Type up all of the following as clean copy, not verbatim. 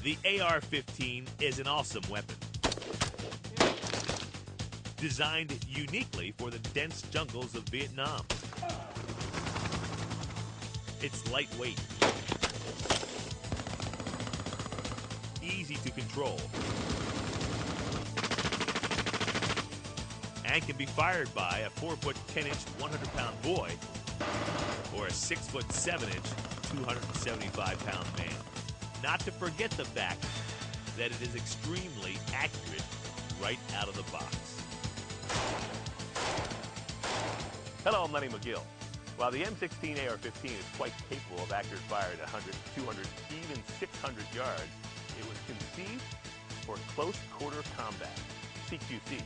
The AR-15 is an awesome weapon. Designed uniquely for the dense jungles of Vietnam. It's lightweight, easy to control, and can be fired by a 4-foot 10-inch 100-pound boy or a 6-foot 7-inch 275-pound man. Not to forget the fact that it is extremely accurate right out of the box. Hello, I'm Lenny McGill. While the M16 AR-15 is quite capable of accurate fire at 100, 200, even 600 yards, it was conceived for close quarter combat, CQC,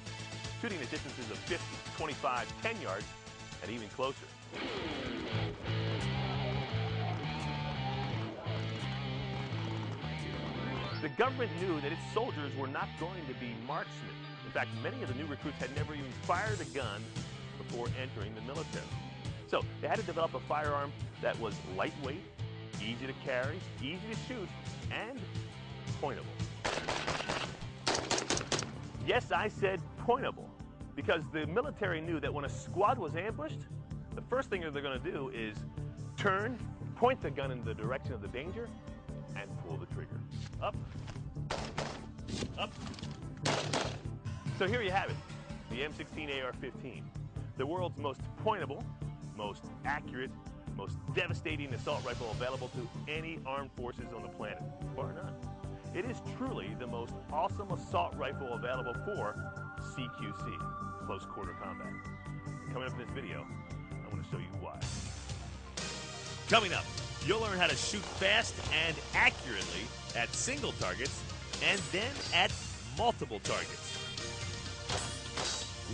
shooting at distances of 50, 25, 10 yards, and even closer. The government knew that its soldiers were not going to be marksmen. In fact, many of the new recruits had never even fired a gun before entering the military. So they had to develop a firearm that was lightweight, easy to carry, easy to shoot, and pointable. Yes, I said pointable, because the military knew that when a squad was ambushed, the first thing that they're going to do is turn, point the gun in the direction of the danger, and pull the trigger. Up, up. So here you have it, the M16 AR-15, the world's most pointable, most accurate, most devastating assault rifle available to any armed forces on the planet, bar none. It is truly the most awesome assault rifle available for CQC, close quarter combat. Coming up in this video, I want to show you why. Coming up, you'll learn how to shoot fast and accurately at single targets and then at multiple targets.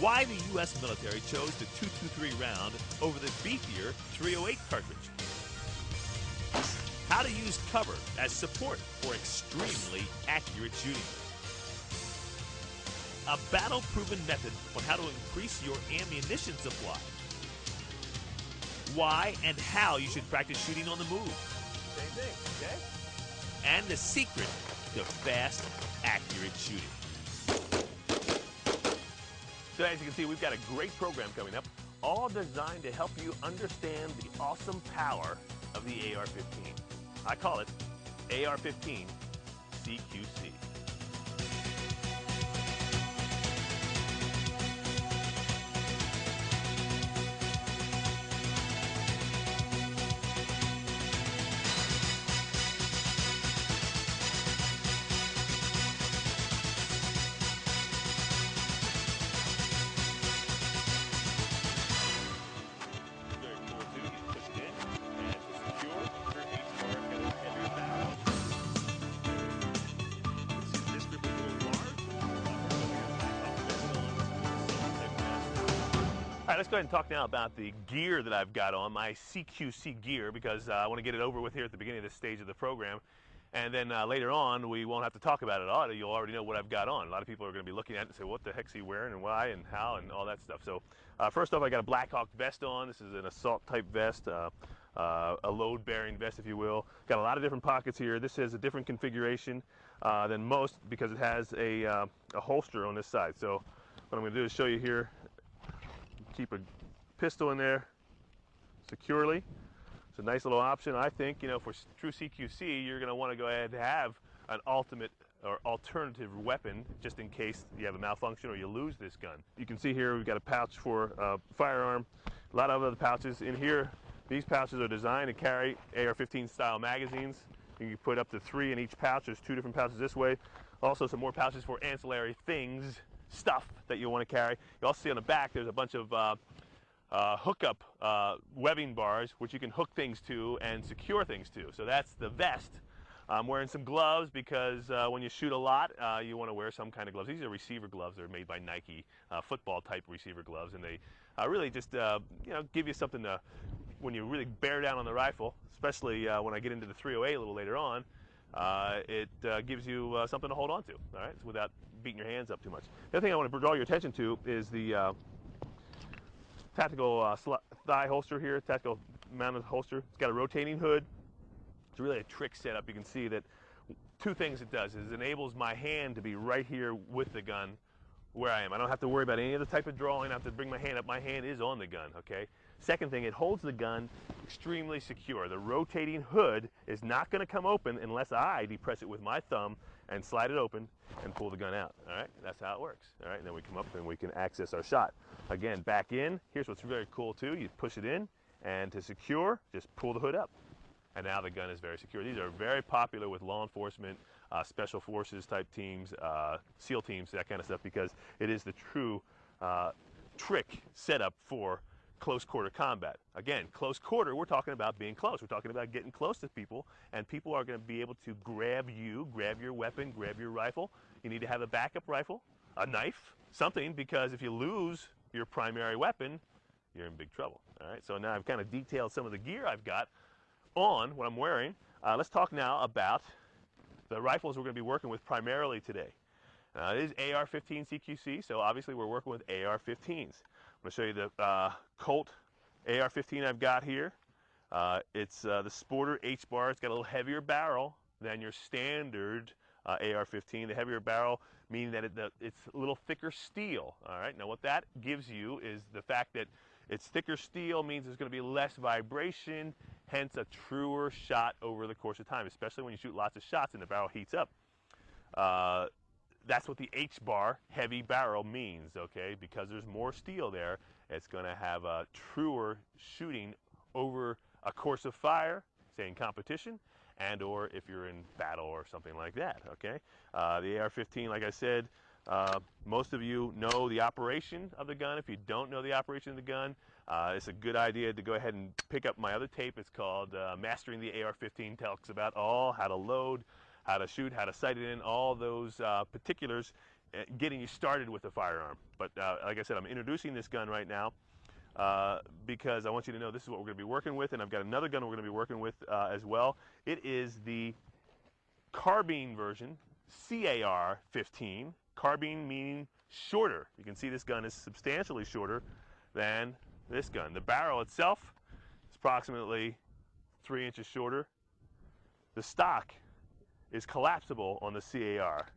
Why the U.S. military chose the .223 round over the beefier .308 cartridge. How to use cover as support for extremely accurate shooting. A battle-proven method on how to increase your ammunition supply. Why and how you should practice shooting on the move. Same thing, okay? And the secret to fast, accurate shooting. So as you can see, we've got a great program coming up, all designed to help you understand the awesome power of the AR-15. I call it AR-15 CQC. All right, let's go ahead and talk now about the gear that I've got on, my CQC gear, because I want to get it over with here at the beginning of this stage of the program. And then later on, we won't have to talk about it all. You'll already know what I've got on. A lot of people are going to be looking at it and say, what the heck's he wearing and why and how and all that stuff. So first off, I got a Black Hawk vest on. This is an assault type vest, a load bearing vest, if you will. Got a lot of different pockets here. This has a different configuration than most because it has a holster on this side. So what I'm going to do is show you here. Keep a pistol in there securely. It's a nice little option. I think, you know, for true CQC, you're going to want to go ahead and have an ultimate or alternative weapon just in case you have a malfunction or you lose this gun. You can see here we've got a pouch for firearm, a lot of other pouches in here. These pouches are designed to carry AR-15 style magazines. You can put up to 3 in each pouch. There's 2 different pouches this way. Also some more pouches for ancillary things, stuff that you want to carry. You also see on the back there's a bunch of hookup webbing bars which you can hook things to and secure things to. So that's the vest. I'm wearing some gloves because when you shoot a lot, you want to wear some kind of gloves. These are receiver gloves. They're made by Nike, football type receiver gloves, and they really just you know, give you something to, when you really bear down on the rifle, especially when I get into the .308 a little later on. It gives you something to hold on to, all right, without beating your hands up too much. The other thing I want to draw your attention to is the tactical thigh holster here, tactical mounted holster. It's got a rotating hood. It's really a trick setup. You can see that two things it does is it enables my hand to be right here with the gun where I am. I don't have to worry about any other type of drawing. I don't have to bring my hand up. My hand is on the gun, okay? Second thing, it holds the gun extremely secure. The rotating hood is not going to come open unless I depress it with my thumb and slide it open and pull the gun out, all right? That's how it works, all right? And then we come up and we can access our shot. Again, back in. Here's what's very cool too. You push it in, and to secure, just pull the hood up. And now the gun is very secure. These are very popular with law enforcement, special forces type teams, SEAL teams, that kind of stuff, because it is the true trick setup for close quarter combat. Again, close quarter, we're talking about being close. We're talking about getting close to people, and people are going to be able to grab you, grab your weapon, grab your rifle. You need to have a backup rifle, a knife, something, because if you lose your primary weapon, you're in big trouble. All right, so now I've kind of detailed some of the gear I've got on what I'm wearing. Let's talk now about the rifles we're going to be working with primarily today. It is AR-15 CQC, so obviously we're working with AR-15s. I'm going to show you the Colt AR-15 I've got here. It's the Sporter H-bar. It's got a little heavier barrel than your standard AR-15. The heavier barrel meaning that it's a little thicker steel. All right. Now what that gives you is the fact that it's thicker steel means there's going to be less vibration, hence a truer shot over the course of time, especially when you shoot lots of shots and the barrel heats up. That's what the H-bar, heavy barrel, means, okay? Because there's more steel there, it's going to have a truer shooting over a course of fire, say in competition, and or if you're in battle or something like that, okay? The AR-15, like I said, most of you know the operation of the gun. If you don't know the operation of the gun, it's a good idea to go ahead and pick up my other tape. It's called Mastering the AR-15. Talks about all how to load, how to shoot, how to sight it in, all those particulars, getting you started with the firearm. But like I said, I'm introducing this gun right now because I want you to know this is what we're going to be working with, and I've got another gun we're going to be working with as well. It is the carbine version, CAR-15. Carbine meaning shorter. You can see this gun is substantially shorter than this gun. The barrel itself is approximately 3 inches shorter. The stock is collapsible on the CAR.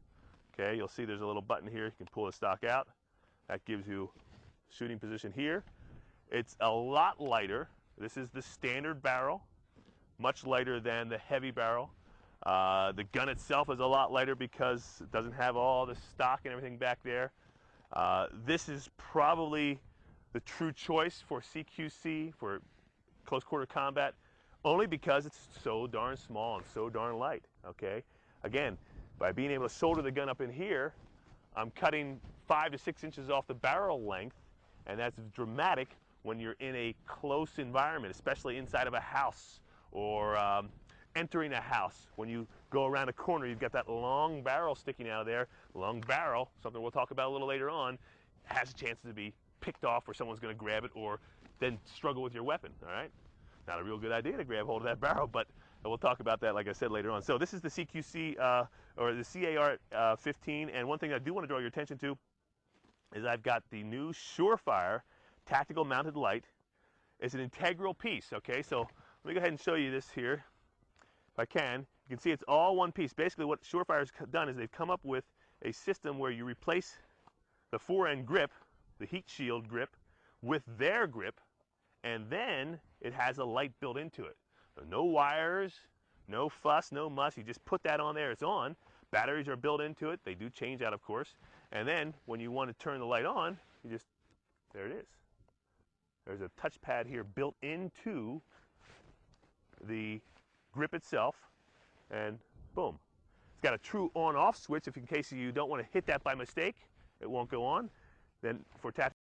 Okay, you'll see there's a little button here. You can pull the stock out. That gives you shooting position here. It's a lot lighter. This is the standard barrel, much lighter than the heavy barrel. The gun itself is a lot lighter because it doesn't have all the stock and everything back there. This is probably the true choice for CQC, for close quarter combat, only because it's so darn small and so darn light, okay? Again, by being able to solder the gun up in here, I'm cutting 5 to 6 inches off the barrel length, and that's dramatic when you're in a close environment, especially inside of a house or entering a house. When you go around a corner, you've got that long barrel sticking out of there. Long barrel, something we'll talk about a little later on, has a chance to be picked off or someone's going to grab it or then struggle with your weapon, all right? Not a real good idea to grab hold of that barrel, but we'll talk about that, like I said, later on. So this is the CQC, or the CAR-15, and one thing I do want to draw your attention to is I've got the new Surefire Tactical Mounted Light. It's an integral piece, okay? So let me go ahead and show you this here. If I can, you can see it's all one piece. Basically what Surefire's done is they've come up with a system where you replace the fore-end grip, the heat shield grip, with their grip, and then it has a light built into it. So no wires, no fuss, no muss. You just put that on there, it's on. Batteries are built into it. They do change out, of course. And then when you want to turn the light on, you just, there it is. There's a touchpad here built into the grip itself, and boom. It's got a true on-off switch if in case you don't want to hit that by mistake. It won't go on. Then for tactical